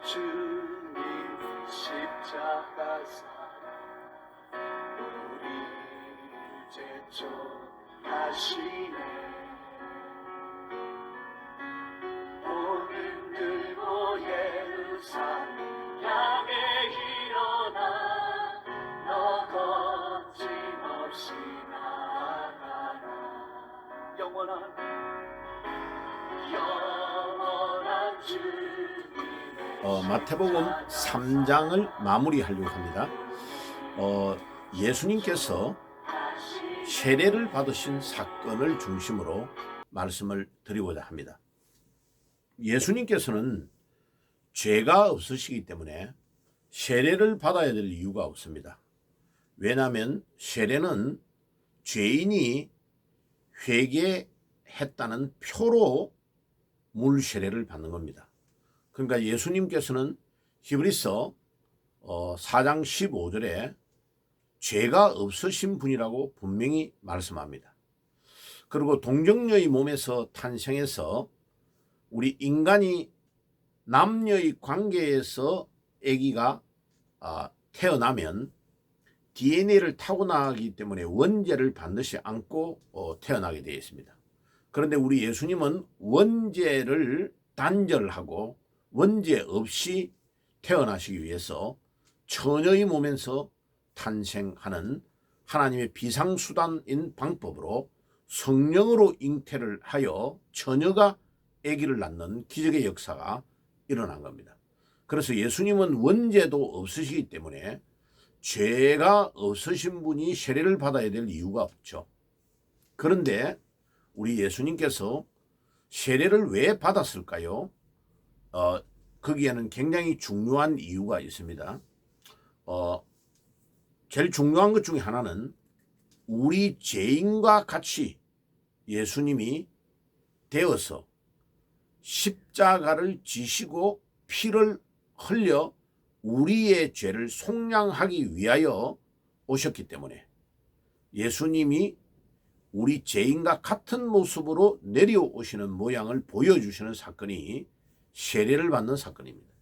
주님 십자가 사랑 우리 제촉하시네. 오늘 들고 예루살렘 향해 일어나 너 거침없이 나아가라. 영원한 주님의 마태복음 3장을 마무리하려고 합니다. 예수님께서 세례를 받으신 사건을 중심으로 말씀을 드리고자 합니다. 예수님께서는 죄가 없으시기 때문에 세례를 받아야 될 이유가 없습니다. 왜냐하면 세례는 죄인이 회개했다는 표로 물 세례를 받는 겁니다. 그러니까 예수님께서는 히브리서 4장 15절에 죄가 없으신 분이라고 분명히 말씀합니다. 그리고 동정녀의 몸에서 탄생해서 우리 인간이 남녀의 관계에서 아기가 태어나면 DNA를 타고나기 때문에 원죄를 반드시 안고 태어나게 되어 있습니다. 그런데 우리 예수님은 원죄를 단절하고 원죄 없이 태어나시기 위해서 처녀의 몸에서 탄생하는 하나님의 비상수단인 방법으로 성령으로 잉태를 하여 처녀가 아기를 낳는 기적의 역사가 일어난 겁니다. 그래서 예수님은 원죄도 없으시기 때문에 죄가 없으신 분이 세례를 받아야 될 이유가 없죠. 그런데 우리 예수님께서 세례를 왜 받았을까요? 거기에는 굉장히 중요한 이유가 있습니다. 제일 중요한 것 중에 하나는 우리 죄인과 같이 예수님이 되어서 십자가를 지시고 피를 흘려 우리의 죄를 속량하기 위하여 오셨기 때문에 예수님이 우리 죄인과 같은 모습으로 내려오시는 모양을 보여주시는 사건이 세례를 받는 사건입니다.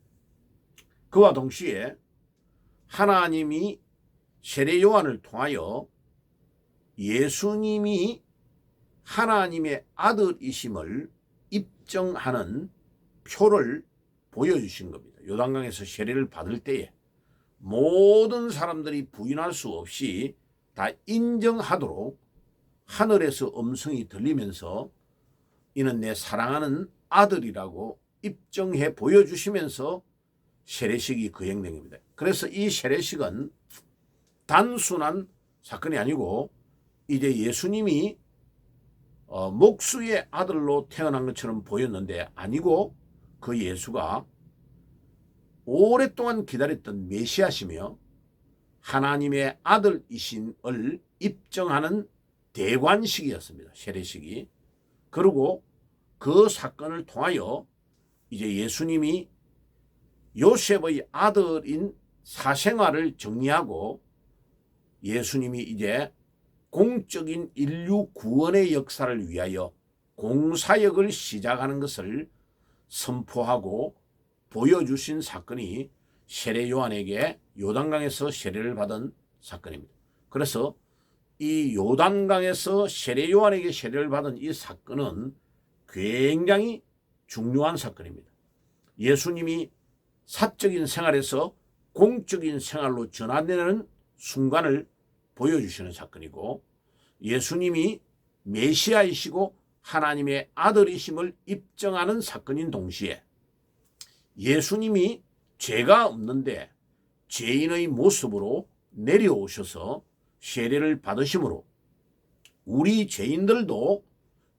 그와 동시에 하나님이 세례 요한을 통하여 예수님이 하나님의 아들이심을 입증하는 표를 보여주신 겁니다. 요단강에서 세례를 받을 때에 모든 사람들이 부인할 수 없이 다 인정하도록 하늘에서 음성이 들리면서 이는 내 사랑하는 아들이라고 입증해 보여주시면서 세례식이 거행된 겁니다. 그래서 이 세례식은 단순한 사건이 아니고 이제 예수님이 목수의 아들로 태어난 것처럼 보였는데 아니고 그 예수가 오랫동안 기다렸던 메시아시며 하나님의 아들이심을 입증하는 대관식이었습니다. 세례식이. 그리고 그 사건을 통하여 이제 예수님이 요셉의 아들인 사생활을 정리하고 예수님이 이제 공적인 인류 구원의 역사를 위하여 공사역을 시작하는 것을 선포하고 보여주신 사건이 세례 요한에게 요단강에서 세례를 받은 사건입니다. 그래서 이 요단강에서 세례 요한에게 세례를 받은 이 사건은 굉장히 중요한 사건입니다. 예수님이 사적인 생활에서 공적인 생활로 전환되는 순간을 보여주시는 사건이고 예수님이 메시아이시고 하나님의 아들이심을 입증하는 사건인 동시에 예수님이 죄가 없는데 죄인의 모습으로 내려오셔서 세례를 받으심으로 우리 죄인들도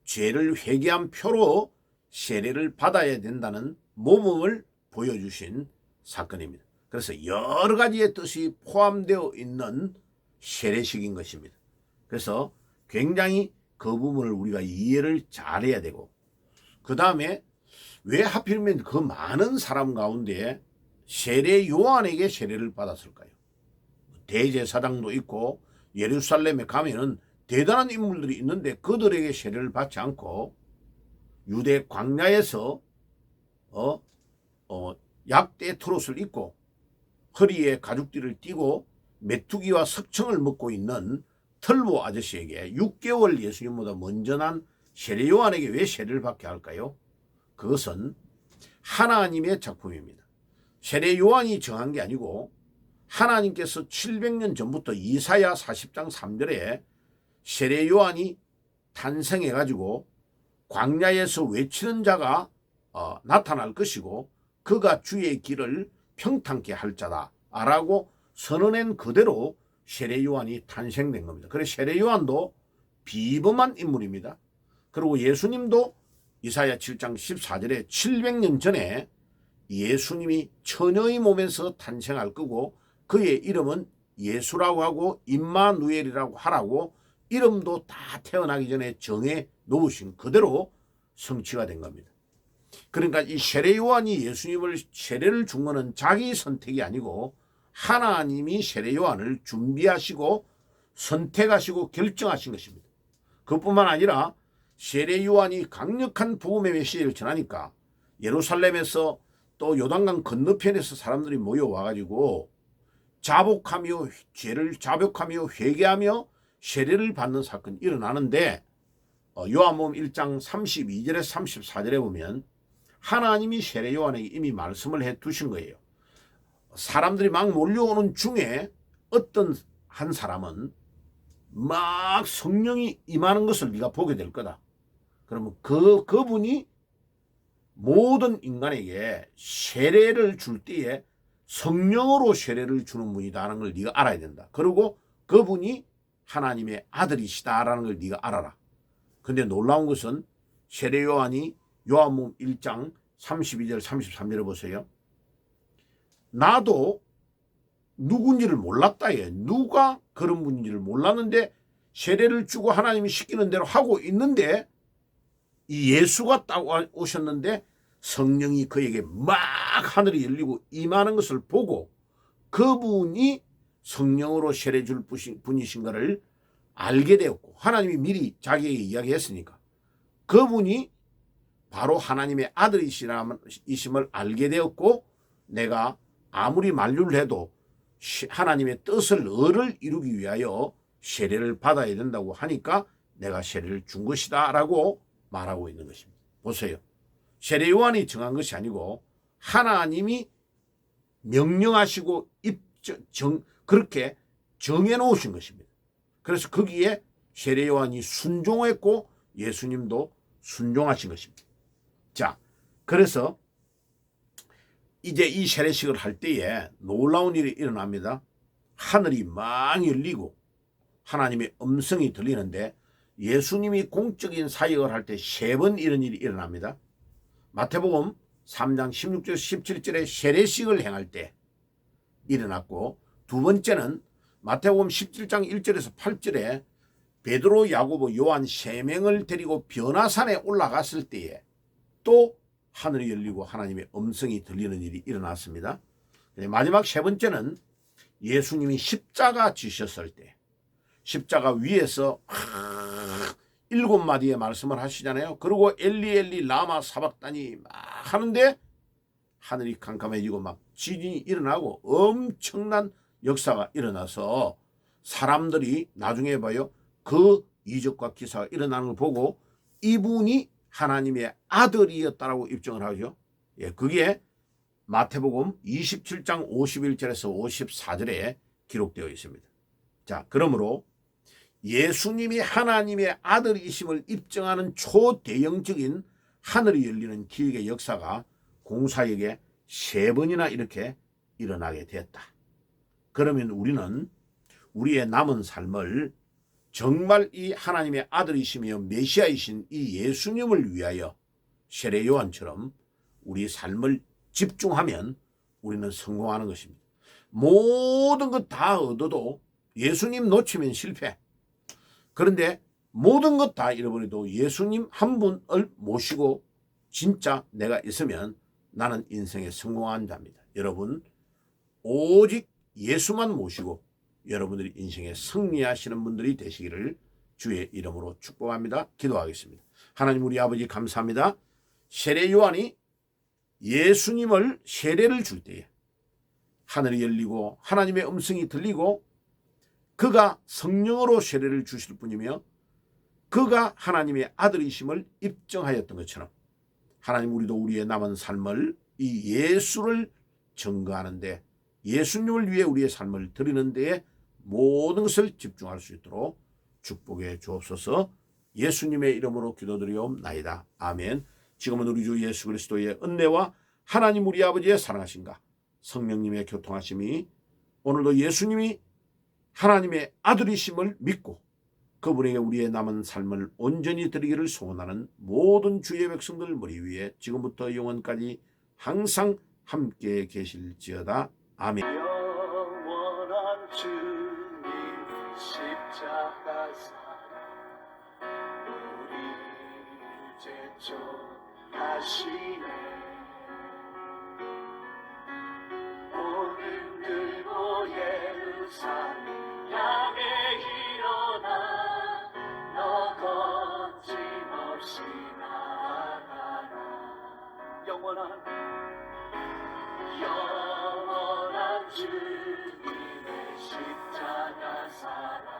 죄를 회개한 표로 세례를 받아야 된다는 모범을 보여주신 사건입니다. 그래서 여러 가지의 뜻이 포함되어 있는 세례식인 것입니다. 그래서 굉장히 그 부분을 우리가 이해를 잘해야 되고 그 다음에 왜 하필이면 그 많은 사람 가운데 세례 요한에게 세례를 받았을까요? 대제사장도 있고 예루살렘에 가면은 대단한 인물들이 있는데 그들에게 세례를 받지 않고 유대 광야에서 약대 트롯을 입고 허리에 가죽띠를 띠고 메뚜기와 석청을 먹고 있는 털보 아저씨에게 6개월 예수님보다 먼저 난 세례 요한에게 왜 세례를 받게 할까요? 그것은 하나님의 작품입니다. 세례 요한이 정한 게 아니고 하나님께서 700년 전부터 이사야 40장 3절에 세례 요한이 탄생해가지고 광야에서 외치는 자가 나타날 것이고 그가 주의 길을 평탄케 할 자다 라고 선언한 그대로 세례 요한이 탄생된 겁니다. 그래서 세례 요한도 비범한 인물입니다. 그리고 예수님도 이사야 7장 14절에 700년 전에 예수님이 처녀의 몸에서 탄생할 거고 그의 이름은 예수라고 하고 임마누엘이라고 하라고 이름도 다 태어나기 전에 정해 놓으신 그대로 성취가 된 겁니다. 그러니까 이 세례 요한이 예수님을 세례를 준 것은 자기 선택이 아니고 하나님이 세례 요한을 준비하시고 선택하시고 결정하신 것입니다. 그뿐만 아니라 세례 요한이 강력한 복음의 메시지를 전하니까 예루살렘에서 또 요단강 건너편에서 사람들이 모여와가지고 자복하며 죄를 자복하며 회개하며 세례를 받는 사건이 일어나는데 요한복음 1장 32절에서 34절에 보면 하나님이 세례 요한에게 이미 말씀을 해 두신 거예요. 사람들이 막 몰려오는 중에 어떤 한 사람은 막 성령이 임하는 것을 네가 보게 될 거다. 그러면 그분이 모든 인간에게 세례를 줄 때에 성령으로 세례를 주는 분이다라는 걸 네가 알아야 된다. 그리고 그분이 하나님의 아들이시다라는 걸 네가 알아라. 근데 놀라운 것은 세례 요한이 요한복음 1장 32절 33절에 보세요. 나도 누군지를 몰랐다. 누가 그런 분인지를 몰랐는데 세례를 주고 하나님이 시키는 대로 하고 있는데 이 예수가 딱 오셨는데 성령이 그에게 막 하늘이 열리고 임하는 것을 보고 그분이 성령으로 세례 줄 분이신 것을 알게 되었고 하나님이 미리 자기에게 이야기했으니까 그분이 바로 하나님의 아들이심을 알게 되었고 내가 아무리 만류를 해도 하나님의 뜻을 을을 이루기 위하여 세례를 받아야 된다고 하니까 내가 세례를 준 것이다 라고 말하고 있는 것입니다. 보세요. 세례 요한이 정한 것이 아니고 하나님이 명령하시고 그렇게 정해놓으신 것입니다. 그래서 거기에 세례 요한이 순종했고 예수님도 순종하신 것입니다. 자, 그래서 이제 이 세례식을 할 때에 놀라운 일이 일어납니다. 하늘이 막 열리고 하나님의 음성이 들리는데 예수님이 공적인 사역을 할 때 3번 이런 일이 일어납니다. 마태복음 3장 16절 17절에 세례식을 행할 때 일어났고 두 번째는 마태복음 17장 1절에서 8절에 베드로, 야고보, 요한 3명을 데리고 변화산에 올라갔을 때에 또 하늘이 열리고 하나님의 음성이 들리는 일이 일어났습니다. 마지막 3번째는 예수님이 십자가 지셨을 때 십자가 위에서 7마디의 말씀을 하시잖아요. 그리고 엘리 엘리 라마 사박다니 막 하는데 하늘이 캄캄해지고 막 지진이 일어나고 엄청난 역사가 일어나서 사람들이 나중에 봐요. 그 이적과 기사가 일어나는 걸 보고 이분이 하나님의 아들이었다라고 입증을 하죠. 예, 그게 마태복음 27장 51절에서 54절에 기록되어 있습니다. 자, 그러므로 예수님이 하나님의 아들이심을 입증하는 초대형적인 하늘이 열리는 기획의 역사가 공사역에 3번이나 이렇게 일어나게 되었다. 그러면 우리는 우리의 남은 삶을 정말 이 하나님의 아들이시며 메시아이신 이 예수님을 위하여 세례 요한처럼 우리 삶을 집중하면 우리는 성공하는 것입니다. 모든 것 다 얻어도 예수님 놓치면 실패. 그런데 모든 것 다 잃어버려도 예수님 한 분을 모시고 진짜 내가 있으면 나는 인생에 성공한 자입니다. 여러분 오직 예수만 모시고 여러분들이 인생에 승리하시는 분들이 되시기를 주의 이름으로 축복합니다. 기도하겠습니다. 하나님 우리 아버지 감사합니다. 세례 요한이 예수님을 세례를 줄 때에 하늘이 열리고 하나님의 음성이 들리고 그가 성령으로 세례를 주실 뿐이며 그가 하나님의 아들이심을 입증하였던 것처럼 하나님 우리도 우리의 남은 삶을 이 예수를 증거하는데 예수님을 위해 우리의 삶을 드리는 데에 모든 것을 집중할 수 있도록 축복해 주옵소서. 예수님의 이름으로 기도드리옵나이다. 아멘. 지금은 우리 주 예수 그리스도의 은혜와 하나님 우리 아버지의 사랑하심과 성령님의 교통하심이 오늘도 예수님이 하나님의 아들이심을 믿고 그분에게 우리의 남은 삶을 온전히 드리기를 소원하는 모든 주의 백성들 머리 위에 지금부터 영원까지 항상 함께 계실지어다. 아멘. 영원한 주님 십자가 사랑 우리 이제 쫓하시네 오늘 들고 예루살렘 향해 일어나 너 거침없이 나아가라 영원한 주님의 십자가 사랑